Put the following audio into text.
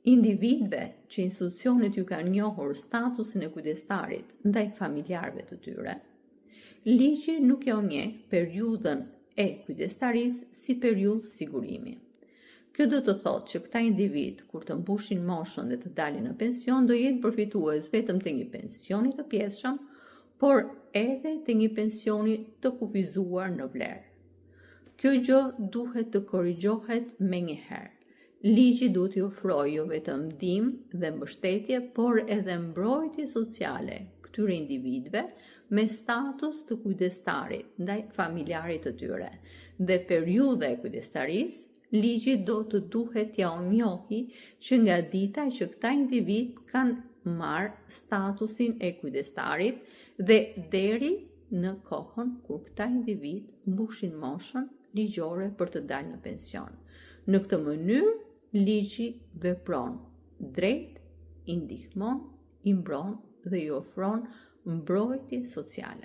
individëve që institucionet ju kanë njohur statusin e kujdestarit ndaj familjarëve të tyre, ligji nuk ja njeh periudhën e kujdestarisë si periudhë sigurimi. Kjo do të thotë që këta individ, kur të mbushin moshën dhe të dalin në pension, do jenë përfitues vetëm të një pensioni të pjesshëm, por edhe të një pensioni të kufizuar në vlerë. Kjo gjë duhet të korrigjohet menjëherë. Ligji duhet t'i ofrojë jo vetëm ndihmë dhe mbështetje, por edhe mbrojtje sociale këtyre individëve me status të kujdestarit ndaj familjarit të tyre. Dhe periudha e kujdestarisë, ligji do të duhet t'ia njohë që nga dita që këta individ kanë marrë statusin e kujdestarit dhe deri në kohën kur këta individ mbushin moshën ligjore për të dalë në pension. Në këtë mënyrë, ligji vepron drejt, i ndihmon, i mbron dhe i ofron mbrojtje sociale.